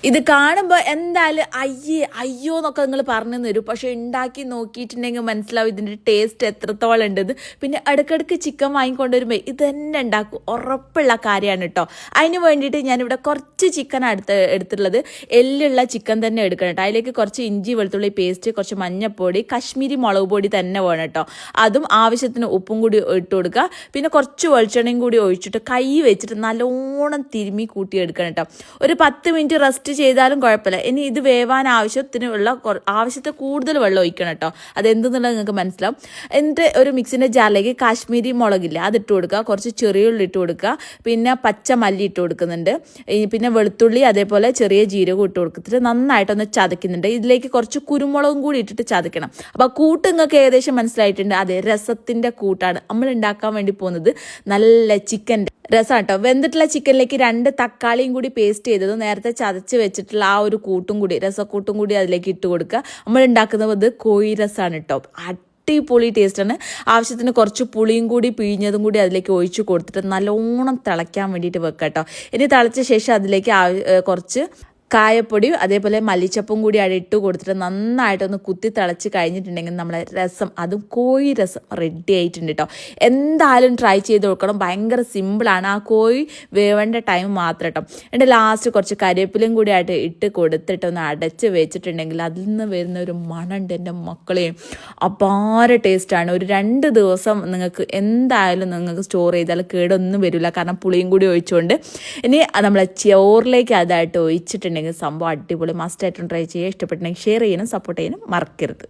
ഇത് കാണുമ്പോൾ എന്തായാലും അയ്യോ എന്നൊക്കെ നിങ്ങൾ പറഞ്ഞു തരും. പക്ഷെ ഉണ്ടാക്കി നോക്കിയിട്ടുണ്ടെങ്കിൽ മനസ്സിലാവും ഇതിൻ്റെ ടേസ്റ്റ് എത്രത്തോളം ഉണ്ടെന്ന്. പിന്നെ ഇടയ്ക്കിടയ്ക്ക് ചിക്കൻ വാങ്ങിക്കൊണ്ടുവരുമ്പോൾ ഇത് തന്നെ ഉണ്ടാക്കും, ഉറപ്പുള്ള കാര്യമാണ് കേട്ടോ. അതിന് വേണ്ടിയിട്ട് ഞാനിവിടെ കുറച്ച് ചിക്കൻ എടുത്തിട്ടുള്ളത്. എല്ലുള്ള ചിക്കൻ തന്നെ എടുക്കണം കേട്ടോ. അതിലേക്ക് കുറച്ച് ഇഞ്ചി വെളുത്തുള്ളി പേസ്റ്റ്, കുറച്ച് മഞ്ഞൾപ്പൊടി, കശ്മീരി മുളക് പൊടി തന്നെ വേണം കേട്ടോ. അതും ആവശ്യത്തിന് ഉപ്പും കൂടി ഇട്ട് കൊടുക്കുക. പിന്നെ കുറച്ച് വെളിച്ചെണ്ണയും കൂടി ഒഴിച്ചിട്ട് കൈ വെച്ചിട്ട് നല്ലോണം തിരുമ്മി കൂട്ടിയെടുക്കണം കേട്ടോ. ഒരു 10 മിനിറ്റ് റെസ്റ്റ് ചെയ്താലും കുഴപ്പമില്ല. ഇനി ഇത് വേവാൻ ആവശ്യത്തിൽ കൂടുതൽ വെള്ളം ഒഴിക്കണം കേട്ടോ. അതെന്തെന്നുള്ളത് നിങ്ങൾക്ക് മനസ്സിലാവും. എന്നിട്ട് ഒരു മിക്സിൻ്റെ ജാറിലേക്ക് കാശ്മീരി മുളകില്ല അതിട്ട് കൊടുക്കുക, കുറച്ച് ചെറിയുള്ളി ഇട്ട് കൊടുക്കുക, പിന്നെ പച്ച മല്ലി ഇട്ട് കൊടുക്കുന്നുണ്ട്, പിന്നെ വെളുത്തുള്ളി അതേപോലെ ചെറിയ ജീരകം ഇട്ട് കൊടുത്തിട്ട് നന്നായിട്ടൊന്ന് ചതയ്ക്കുന്നുണ്ട്. ഇതിലേക്ക് കുറച്ച് കുരുമുളകും കൂടി ഇട്ടിട്ട് ചതയ്ക്കണം. അപ്പോൾ കൂട്ട് നിങ്ങൾക്ക് ഏകദേശം മനസ്സിലായിട്ടുണ്ട്. അതെ, രസത്തിൻ്റെ കൂട്ടാണ് നമ്മൾ ഉണ്ടാക്കാൻ വേണ്ടി പോകുന്നത്. നല്ല ചിക്കൻ്റെ രസം കേട്ടോ. വെന്തിട്ടുള്ള ചിക്കനിലേക്ക് 2 തക്കാളിയും കൂടി പേസ്റ്റ് ചെയ്തത് നേരത്തെ ചതച്ച് വെച്ചിട്ടുള്ള ആ ഒരു കൂട്ടും കൂടി, രസക്കൂട്ടും കൂടി അതിലേക്ക് ഇട്ട് കൊടുക്കുക. നമ്മൾ ഉണ്ടാക്കുന്നത് കോഴി രസമാണ് കേട്ടോ. അടിപൊളി ടേസ്റ്റാണ്. ആവശ്യത്തിന് കുറച്ച് പുളിയും കൂടി പിഴിഞ്ഞതും കൂടി അതിലേക്ക് ഒഴിച്ച് കൊടുത്തിട്ട് നല്ലോണം തിളയ്ക്കാൻ വേണ്ടിയിട്ട് വെക്കാം കേട്ടോ. ഇനി തിളച്ച ശേഷം അതിലേക്ക് കുറച്ച് കായപ്പൊടിയും അതേപോലെ മല്ലിച്ചപ്പും കൂടി അവിടെ ഇട്ട് കൊടുത്തിട്ട് നന്നായിട്ടൊന്ന് കുത്തി തിളച്ച് കഴിഞ്ഞിട്ടുണ്ടെങ്കിൽ നമ്മളെ രസം, അതും കോഴി രസം റെഡി ആയിട്ടുണ്ട് കേട്ടോ. എന്തായാലും ട്രൈ ചെയ്ത് നോക്കണം. ഭയങ്കര സിമ്പിളാണ്. ആ കോഴി വേവേണ്ട ടൈം മാത്രം കേട്ടോ. എന്നിട്ട് ലാസ്റ്റ് കുറച്ച് കരിവേപ്പിലയും കൂടി ആയിട്ട് ഇട്ട് കൊടുത്തിട്ട് ഒന്ന് അടച്ച് വെച്ചിട്ടുണ്ടെങ്കിൽ അതിൽ നിന്ന് വരുന്ന ഒരു മണമുണ്ട് എൻ്റെ മക്കളെയും. അപാര ടേസ്റ്റാണ്. ഒരു 2 ദിവസം നിങ്ങൾക്ക് എന്തായാലും നിങ്ങൾക്ക് സ്റ്റോർ ചെയ്താൽ കേടൊന്നും വരില്ല, കാരണം പുളിയും കൂടി ഒഴിച്ചുകൊണ്ട്. ഇനി നമ്മളെ ചോറിലേക്ക് അതായിട്ട് ഒഴിച്ചിട്ടുണ്ടെങ്കിൽ സംഭവം അടിപൊളി. മസ്റ്റായിട്ടും ട്രൈ ചെയ്യുക. ഇഷ്ടപ്പെട്ടെങ്കിൽ ഷെയർ ചെയ്യാനും സപ്പോർട്ട് ചെയ്യാനും മറക്കരുത്.